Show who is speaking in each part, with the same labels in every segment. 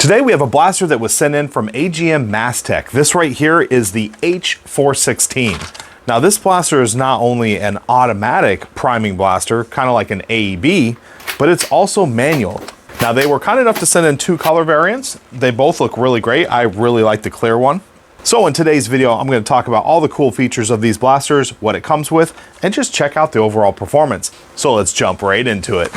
Speaker 1: Today we have a blaster that was sent in from AGM Mastech. This right here is the H416. Now this blaster is not only an automatic priming blaster, kind of like an AEG, but it's also manual. Now they were kind enough to send in 2 color variants. They both look really great. I really like the clear one. So in today's video, I'm going to talk about all the cool features of these blasters, what it comes with, and just check out the overall performance. So let's jump right into it.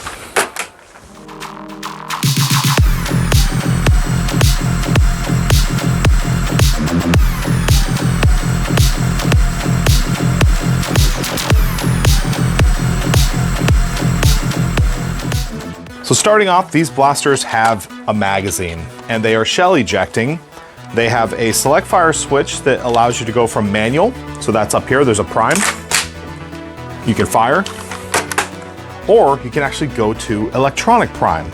Speaker 1: So starting off, these blasters have a magazine and they are shell ejecting. They have a select fire switch that allows you to go from manual. So that's up here, there's a prime. You can fire, or you can actually go to electronic prime.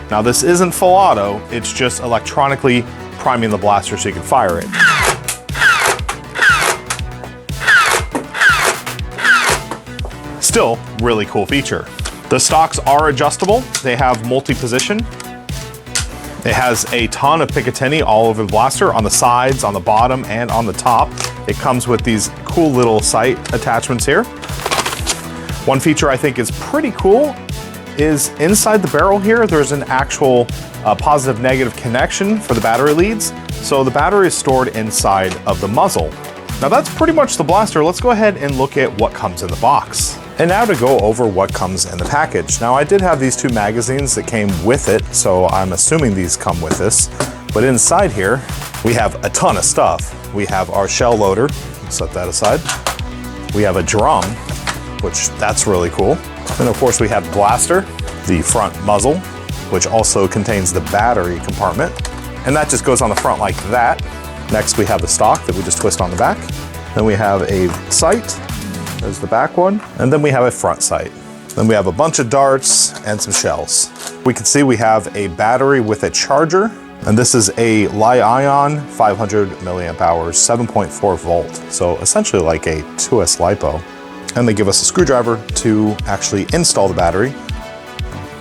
Speaker 1: Now this isn't full auto, it's just electronically priming the blaster so you can fire it. Still, really cool feature. The stocks are adjustable. They have multi-position. It has a ton of Picatinny all over the blaster, on the sides, on the bottom, and on the top. It comes with these cool little sight attachments here. One feature I think is pretty cool is inside the barrel here, there's an actual positive-negative connection for the battery leads. So the battery is stored inside of the muzzle. Now that's pretty much the blaster. Let's go ahead and look at what comes in the box. And now to go over what comes in the package. Now I did have these 2 magazines that came with it, so I'm assuming these come with this. But inside here, we have a ton of stuff. We have our shell loader, set that aside. We have a drum, which that's really cool. And of course we have the blaster, the front muzzle, which also contains the battery compartment. And that just goes on the front like that. Next we have the stock that we just twist on the back. Then we have a sight. There's the back one, and then we have a front sight. Then we have a bunch of darts and some shells. We can see we have a battery with a charger, and this is a Li-ion 500 milliamp hours, 7.4 volt. So essentially like a 2S LiPo. And they give us a screwdriver to actually install the battery.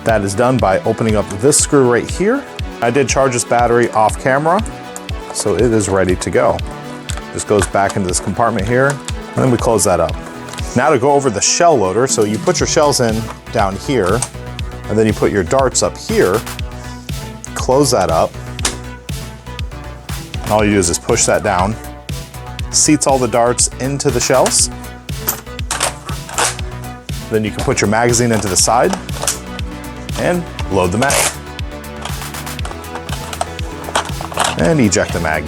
Speaker 1: That is done by opening up this screw right here. I did charge this battery off camera, so it is ready to go. Just goes back into this compartment here, and then we close that up. Now to go over the shell loader, so you put your shells in down here, and then you put your darts up here, close that up, and all you do is just push that down, seats all the darts into the shells, then you can put your magazine into the side, and load the mag, and eject the mag.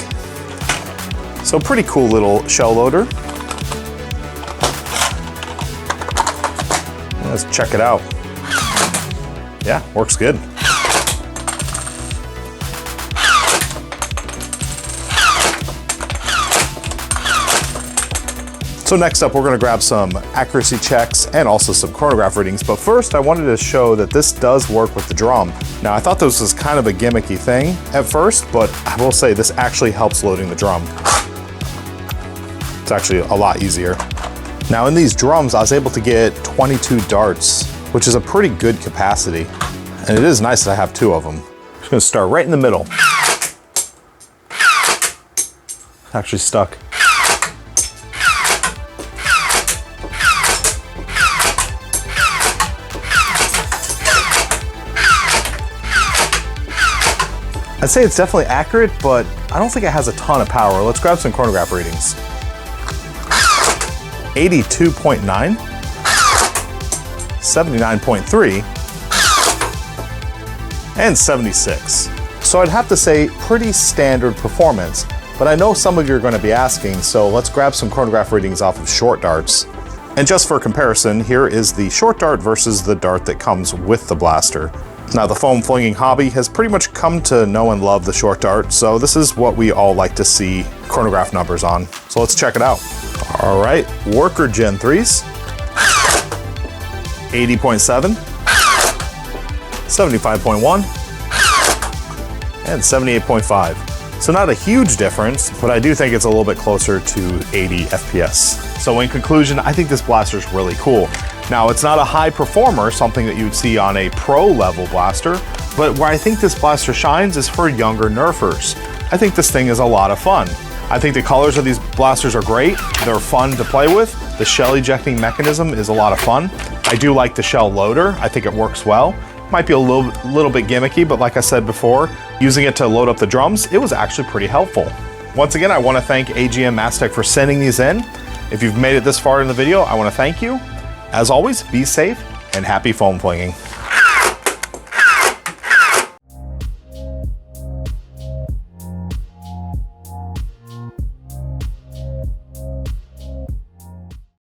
Speaker 1: So pretty cool little shell loader. Let's check it out. Yeah, works good. So next up, we're gonna grab some accuracy checks and also some chronograph readings. But first, I wanted to show that this does work with the drum. Now, I thought this was kind of a gimmicky thing at first, but I will say this actually helps loading the drum. It's actually a lot easier. Now in these drums, I was able to get 22 darts, which is a pretty good capacity. And it is nice that I have 2 of them. I'm just gonna start right in the middle. It's actually stuck. I'd say it's definitely accurate, but I don't think it has a ton of power. Let's grab some chronograph readings. 82.9, 79.3, and 76. So I'd have to say pretty standard performance, but I know some of you are going to be asking, so let's grab some chronograph readings off of short darts. And just for comparison, here is the short dart versus the dart that comes with the blaster. Now the foam flinging hobby has pretty much come to know and love the short dart, so this is what we all like to see chronograph numbers on. So let's check it out. All right, Worker Gen 3s, 80.7, 75.1, and 78.5. So not a huge difference, but I do think it's a little bit closer to 80 FPS. So in conclusion, I think this blaster is really cool. Now, it's not a high performer, something that you would see on a pro level blaster, But where I think this blaster shines is for younger Nerfers. I think this thing is a lot of fun. I think the colors of these blasters are great. They're fun to play with. The shell ejecting mechanism is a lot of fun. I do like the shell loader. I think it works well. Might be a little bit gimmicky, but like I said before, using it to load up the drums, it was actually pretty helpful. Once again, I want to thank AGM Mastech for sending these in. If you've made it this far in the video, I want to thank you. As always, be safe and happy foam flinging.